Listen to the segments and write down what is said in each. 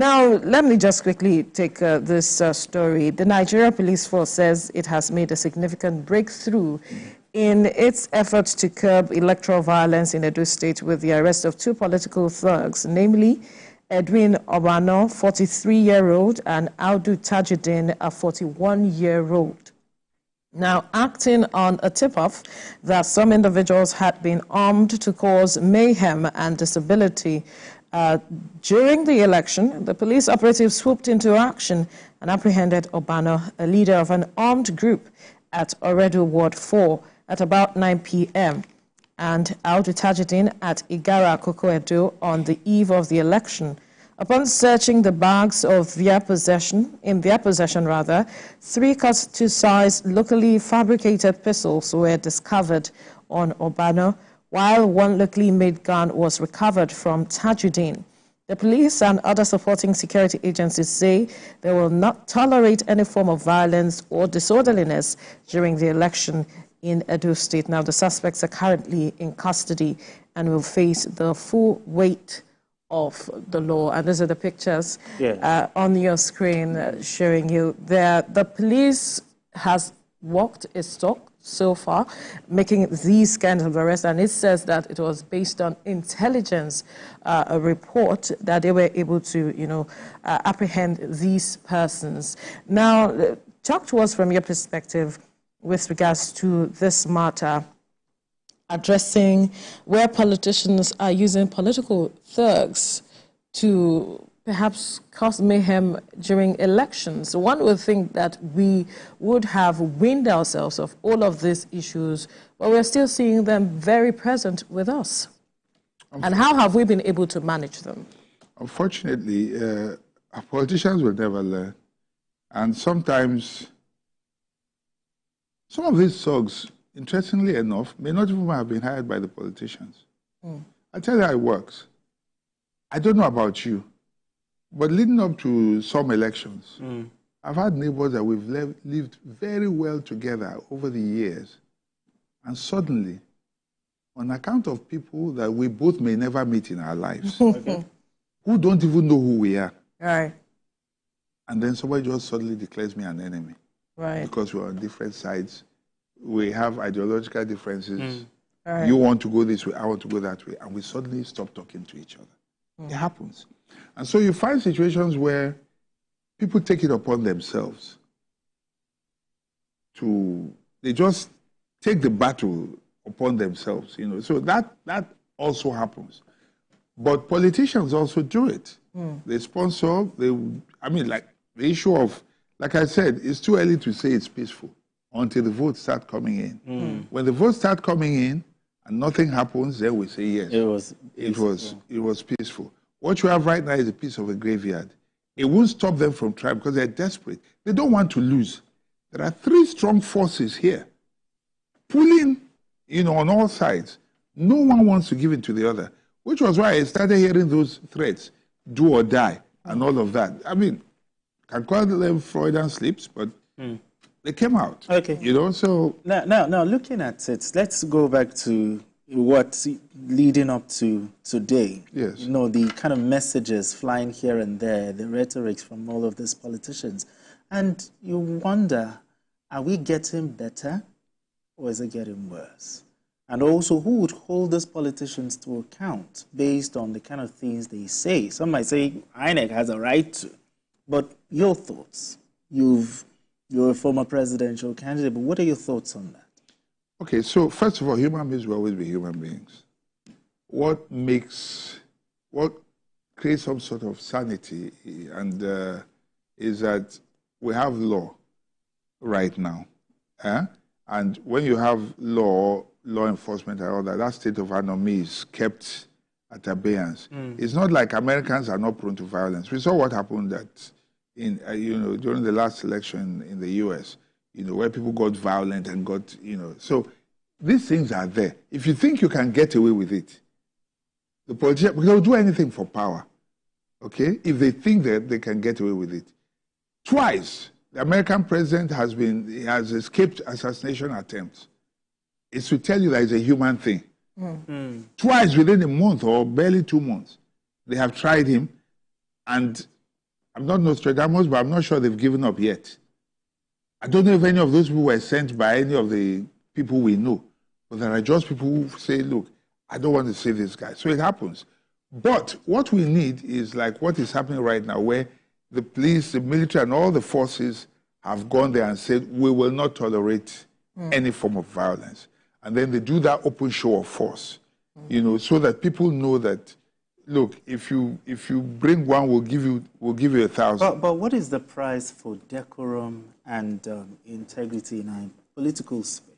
Now, let me just quickly take this story. The Nigeria Police Force says it has made a significant breakthrough in its efforts to curb electoral violence in Edo State with the arrest of 2 political thugs, namely Edwin Obano, 43-year-old, and Audu Tajuddin, a 41-year-old. Now, acting on a tip-off that some individuals had been armed to cause mayhem and disability during the election, the police operatives swooped into action and apprehended Obano, a leader of an armed group at Oredo Ward 4 at about 9 p.m. and Audu Tajuddin at Igara Akoko Edo on the eve of the election. Upon searching the bags of their possession, 3 cut-to-size locally fabricated pistols were discovered on Obano, while 1 locally made gun was recovered from Tajuddin. The police and other supporting security agencies say they will not tolerate any form of violence or disorderliness during the election in Edo State. Now, the suspects are currently in custody and will face the full weight of the law. And these are the pictures on your screen showing you there. The police has walked its talk so far, making these kinds of arrests, and it says that it was based on intelligence, a report that they were able to, apprehend these persons. Now, talk to us from your perspective with regards to this matter, addressing where politicians are using political thugs to perhaps cause mayhem during elections. One would think that we would have weaned ourselves of all of these issues, but we're still seeing them very present with us. And how have we been able to manage them? Unfortunately, our politicians will never learn. And sometimes, some of these thugs, interestingly enough, may not even have been hired by the politicians. I tell you how it works. I don't know about you, but leading up to some elections, I've had neighbors that we've lived very well together over the years. And suddenly, on account of people that we both may never meet in our lives, who don't even know who we are. Right. And then somebody just suddenly declares me an enemy. Right. Because we're on different sides. We have ideological differences. Right. You want to go this way, I want to go that way. And we suddenly stop talking to each other. It happens. And so you find situations where people take it upon themselves they just take the battle upon themselves, So that also happens. But politicians also do it. They sponsor, like the issue of, like I said, it's too early to say it's peaceful until the votes start coming in. When the votes start coming in and nothing happens, then we say yes. It was peaceful. What you have right now is a piece of a graveyard. It won't stop them from trying because they're desperate. They don't want to lose. There are 3 strong forces here, pulling, on all sides. No one wants to give in to the other, which was why I started hearing those threats, do or die, and all of that. I mean, can call them Freudian slips, but they came out. Okay. So... Now, looking at it, let's go back to what's leading up to today. Yes. The kind of messages flying here and there, the rhetorics from all of these politicians. And you wonder, are we getting better or is it getting worse? And also, who would hold those politicians to account based on the kind of things they say? Some might say INEC has a right to. But your thoughts? You're a former presidential candidate, but what are your thoughts on that? Okay, so first of all, human beings will always be human beings. What creates some sort of sanity and is that we have law right now. And when you have law enforcement and all that, that state of anomy is kept at abeyance. It's not like Americans are not prone to violence. We saw what happened during the last election in the U.S., where people got violent and got, So these things are there. If you think you can get away with it, the politicians, they'll do anything for power, okay? If they think that they can get away with it. Twice, the American president has escaped assassination attempts. It's to tell you that it's a human thing. Twice within a month or barely 2 months, they have tried him, and I'm not Nostradamus, but I'm not sure they've given up yet. I don't know if any of those people were sent by any of the people we know. But there are just people who say, look, I don't want to see this guy. So it happens. But what we need is like what is happening right now, where the police, the military, and all the forces have gone there and said, we will not tolerate any form of violence. And then they do that open show of force, you know, so that people know that, look, if you bring one, we'll give you 1,000. But what is the price for decorum and integrity in our political space?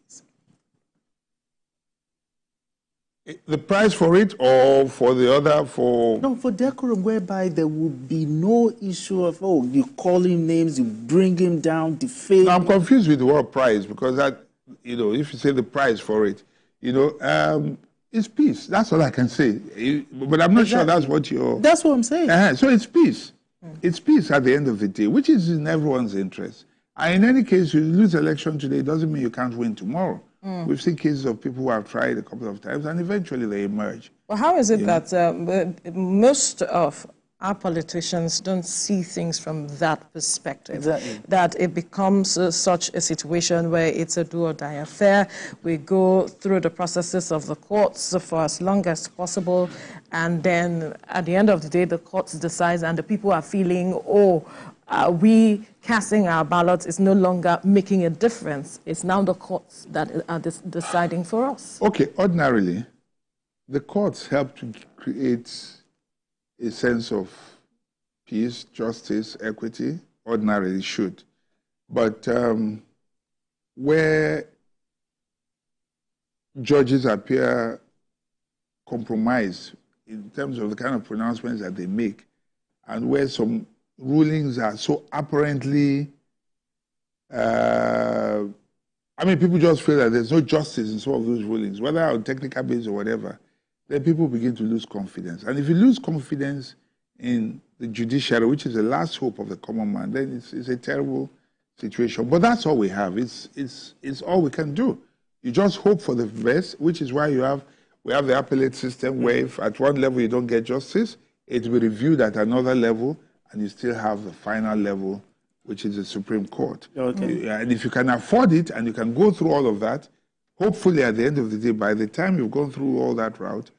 The price for it, or for the other, for... No, for decorum, whereby there would be no issue of, oh, you call him names, you bring him down, defame. No, I'm confused with the word price, because that, you know, if you say the price for it, you know, it's peace. That's all I can say. But I'm not sure that's what you're... That's what I'm saying. So it's peace. It's peace at the end of the day, which is in everyone's interest. And in any case, you lose election today, it doesn't mean you can't win tomorrow. We've seen cases of people who have tried a couple of times, and eventually they emerge. Well, how is it that most of our politicians don't see things from that perspective? Exactly. That it becomes such a situation where it's a do-or-die affair. We go through the processes of the courts for as long as possible, and then at the end of the day, the courts decide, and the people are feeling, oh, we casting our ballots is no longer making a difference. It's now the courts that are deciding for us. Okay, ordinarily, the courts help to create a sense of peace, justice, equity. Ordinarily should. But where judges appear compromised in terms of the kind of pronouncements that they make, and where some rulings are so apparently, I mean, people just feel that there's no justice in some of those rulings, whether on technical basis or whatever, then people begin to lose confidence. And if you lose confidence in the judiciary, which is the last hope of the common man, then it's a terrible situation. But that's all we have. It's all we can do. You just hope for the best, which is why we have the appellate system, where if at one level you don't get justice, it will be reviewed at another level, and you still have the final level, which is the Supreme Court. Okay. And if you can afford it and you can go through all of that, hopefully at the end of the day, by the time you've gone through all that route,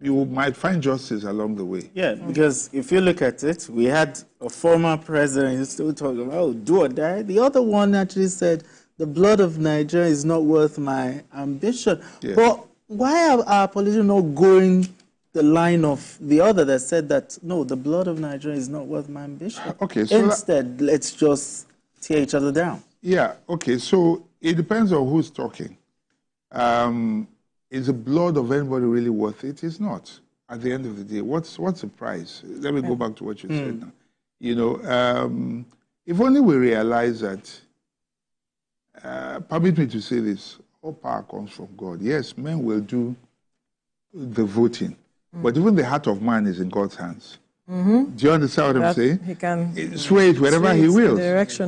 you might find justice along the way. Yeah, because if you look at it, we had a former president who's still talking about, oh, do or die. The other one actually said, the blood of Nigeria is not worth my ambition. Yeah. But why are our politicians not going the line of the other that said that, no, the blood of Nigeria is not worth my ambition? Okay, so instead, let's just tear each other down. Yeah, okay, so it depends on who's talking. Is the blood of anybody really worth it? It's not. At the end of the day, what's the price? Let me go back to what you said now. You know, if only we realize that, permit me to say this, all power comes from God. Yes, men will do the voting, but even the heart of man is in God's hands. Do you understand what I'm saying? He can sway it wherever he wills.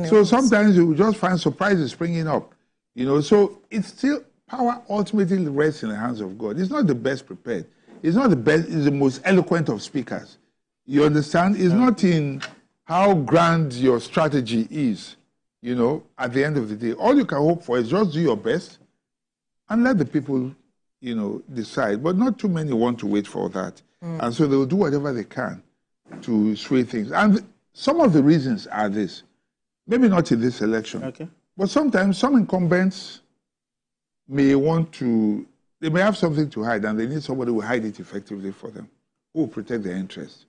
So sometimes you will just find surprises springing up. You know, so it's still, power ultimately rests in the hands of God. It's not the best prepared. It's not the best, it's the most eloquent of speakers. You understand? It's not in how grand your strategy is, you know, at the end of the day. All you can hope for is just do your best and let the people, you know, decide. But not too many want to wait for that. And so they will do whatever they can to sway things. And some of the reasons are this. Maybe not in this election. Okay. But sometimes some incumbents may want to, they may have something to hide, and they need somebody who will hide it effectively for them, who will protect their interests.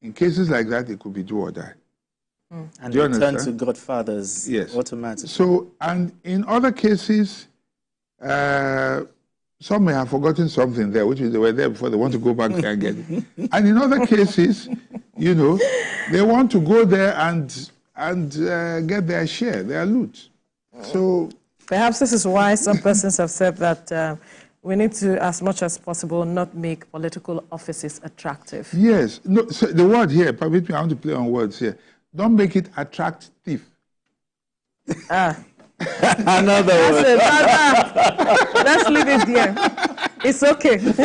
In cases like that, it could be do or die. And do you turn understand? to godfathers automatically. So, and in other cases, some may have forgotten something there, which is they were there before, they want to go back there and get it. And in other cases, you know, they want to go there and get their share, their loot. So perhaps this is why some persons have said that we need to, as much as possible, not make political offices attractive. Yes. No, so the word here, permit me, I want to play on words here. Don't make it attractive. Another one. Let's leave it there. It's okay.